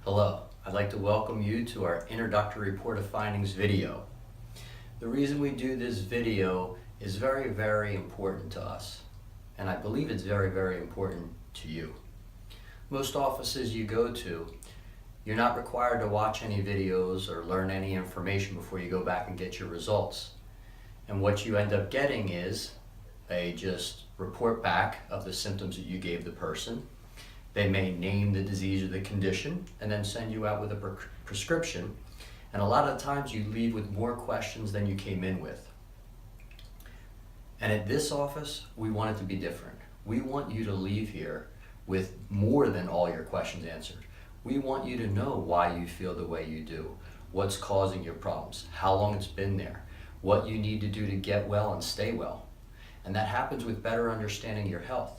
Hello, I'd like to welcome you to our introductory report of findings video. The reason we do this video is very, very important to us, and I believe it's very, very important to you. Most offices you go to, you're not required to watch any videos or learn any information before you go back and get your results. And what you end up getting is a just report back of the symptoms that you gave the person. They may name the disease or the condition and then send you out with a prescription. And a lot of times you leave with more questions than you came in with. And at this office, we want it to be different. We want you to leave here with more than all your questions answered. We want you to know why you feel the way you do, what's causing your problems, how long it's been there, what you need to do to get well and stay well. And that happens with better understanding your health.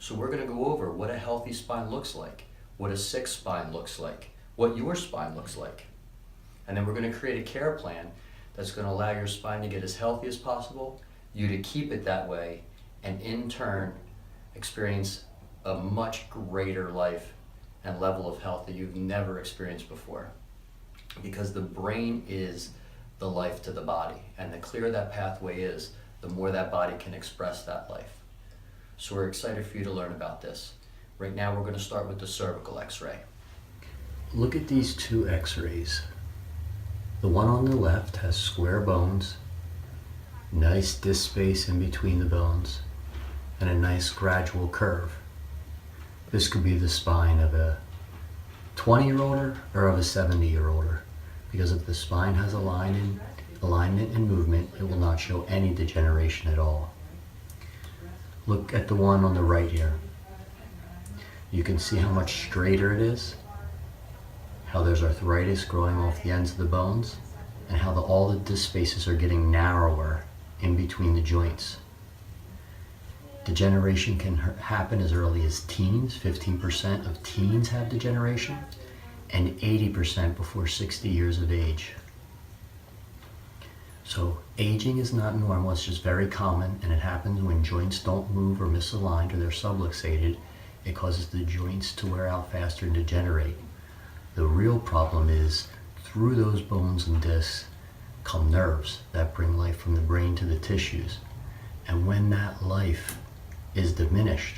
So we're going to go over what a healthy spine looks like, what a sick spine looks like, what your spine looks like. And then we're going to create a care plan that's going to allow your spine to get as healthy as possible, you to keep it that way, and in turn experience a much greater life and level of health that you've never experienced before. Because the brain is the life to the body, and the clearer that pathway is, the more that body can express that life. So we're excited for you to learn about this. Right now we're going to start with the cervical x-ray. Look at these two x-rays. The one on the left has square bones, nice disc space in between the bones, and a nice gradual curve. This could be the spine of a 20-year-older or of a 70-year-older, because if the spine has alignment and movement, it will not show any degeneration at all. Look at the one on the right here. You can see how much straighter it is, how there's arthritis growing off the ends of the bones, and how all the disc spaces are getting narrower in between the joints. Degeneration can happen as early as teens. 15% of teens have degeneration, and 80% before 60 years of age. So aging is not normal, it's just very common, and it happens when joints don't move or misaligned or they're subluxated. It causes the joints to wear out faster and degenerate. The real problem is through those bones and discs come nerves that bring life from the brain to the tissues. And when that life is diminished,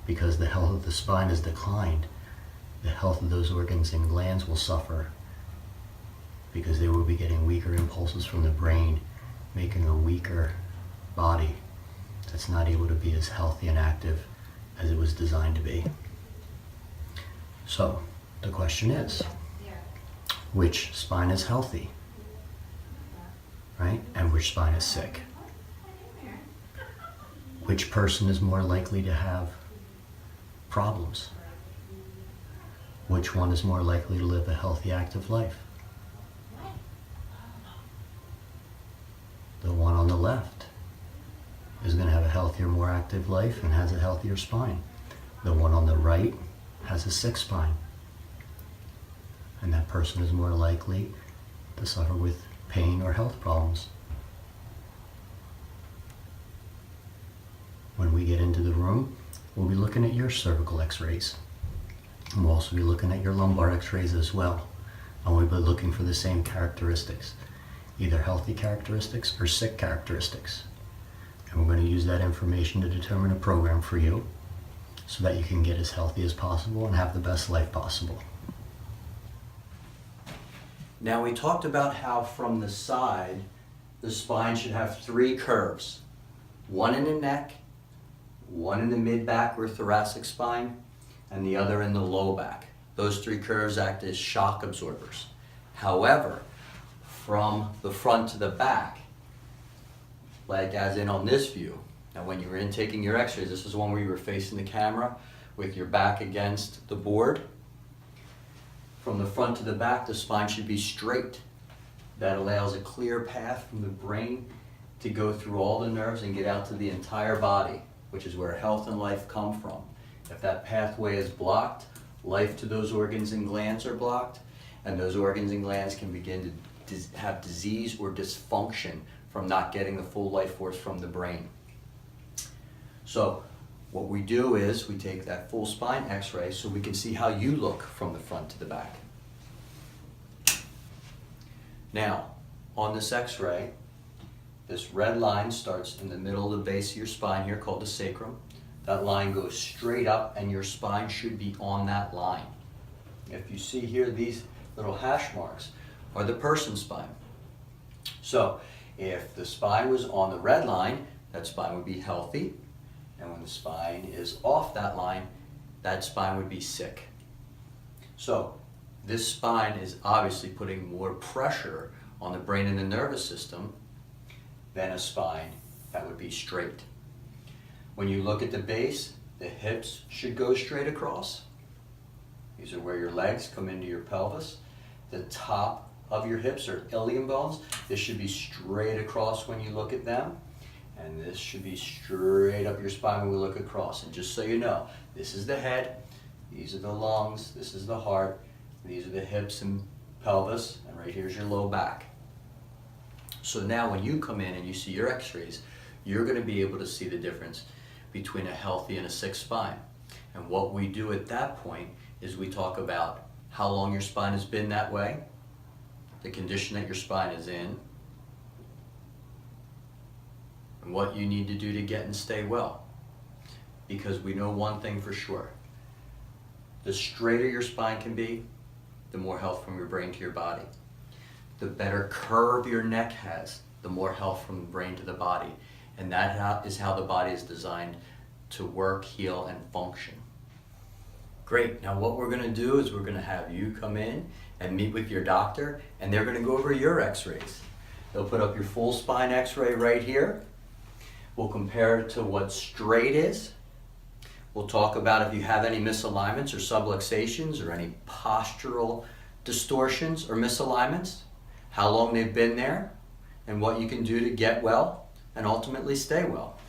because the health of the spine is declined, the health of those organs and glands will suffer, because they will be getting weaker impulses from the brain, making a weaker body that's not able to be as healthy and active as it was designed to be. So the question is, which spine is healthy, right? And which spine is sick? Which person is more likely to have problems? Which one is more likely to live a healthy, active life? The one on the left is going to have a healthier, more active life and has a healthier spine. The one on the right has a sick spine. And that person is more likely to suffer with pain or health problems. When we get into the room, we'll be looking at your cervical x-rays. And we'll also be looking at your lumbar x-rays as well. And we'll be looking for the same characteristics, either healthy characteristics or sick characteristics. And we're going to use that information to determine a program for you so that you can get as healthy as possible and have the best life possible. Now we talked about how from the side, the spine should have three curves. One in the neck, one in the mid-back or thoracic spine, and the other in the low back. Those three curves act as shock absorbers. However, from the front to the back, like as in on this view. Now when you were taking your x-rays, this is one where you were facing the camera with your back against the board. From the front to the back, the spine should be straight. That allows a clear path from the brain to go through all the nerves and get out to the entire body, which is where health and life come from. If that pathway is blocked, life to those organs and glands are blocked, and those organs and glands can begin to have disease or dysfunction from not getting the full life force from the brain. So What we do is we take that full spine x-ray so we can see how you look from the front to the back. Now, on this x-ray, this red line starts in the middle of the base of your spine here called the sacrum. That line goes straight up and your spine should be on that line. If you see here, these little hash marks are the person's spine. So, if the spine was on the red line, that spine would be healthy. And when the spine is off that line, that spine would be sick. So this spine is obviously putting more pressure on the brain and the nervous system than a spine that would be straight. When you look at the base, the hips should go straight across. These are where your legs come into your pelvis. The top of your hips are ilium bones. This should be straight across when you look at them. And this should be straight up your spine when we look across. And just so you know, this is the head, these are the lungs, this is the heart, these are the hips and pelvis, and right here's your low back. So now when you come in and you see your x-rays, you're going to be able to see the difference between a healthy and a sick spine. And what we do at that point is we talk about how long your spine has been that way, the condition that your spine is in, and what you need to do to get and stay well. Because we know one thing for sure. The straighter your spine can be, the more health from your brain to your body. The better curve your neck has, the more health from the brain to the body. And that is how the body is designed to work, heal, and function. Great, now what we're gonna do is we're gonna have you come in and meet with your doctor, and they're gonna go over your x-rays. They'll put up your full spine x-ray right here. We'll compare it to what straight is. We'll talk about if you have any misalignments or subluxations or any postural distortions or misalignments, how long they've been there, and what you can do to get well and ultimately stay well.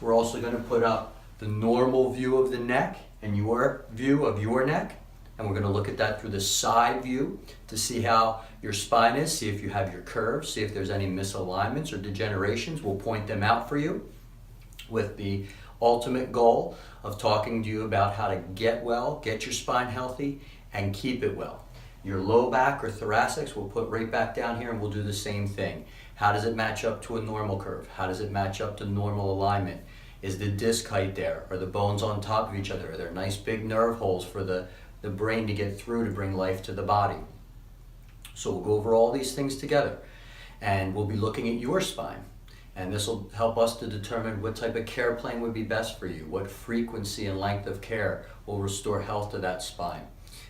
We're also going to put up the normal view of the neck and your view of your neck, and we're going to look at that through the side view to see how your spine is, see if you have your curves, see if there's any misalignments or degenerations. We'll point them out for you with the ultimate goal of talking to you about how to get well, get your spine healthy, and keep it well. Your low back or thoracics we'll put right back down here and we'll do the same thing. How does it match up to a normal curve? How does it match up to normal alignment? Is the disc height there? Are the bones on top of each other? Are there nice big nerve holes for the brain to get through to bring life to the body? So we'll go over all these things together, and we'll be looking at your spine. And this will help us to determine what type of care plan would be best for you, what frequency and length of care will restore health to that spine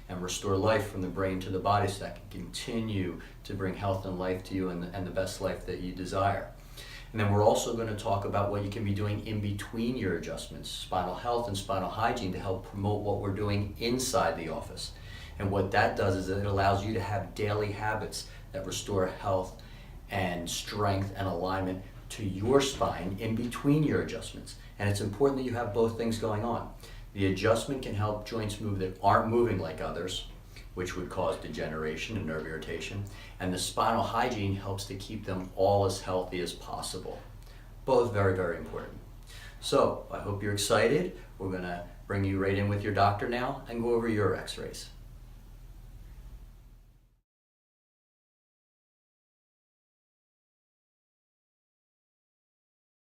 and restore life from the brain to the body so that can continue to bring health and life to you and the best life that you desire. And then we're also going to talk about what you can be doing in between your adjustments, spinal health and spinal hygiene, to help promote what we're doing inside the office. And what that does is it allows you to have daily habits that restore health and strength and alignment to your spine in between your adjustments. And it's important that you have both things going on. The adjustment can help joints move that aren't moving like others, which would cause degeneration and nerve irritation. And the spinal hygiene helps to keep them all as healthy as possible. Both very, very important. So I hope you're excited. We're gonna bring you right in with your doctor now and go over your x-rays.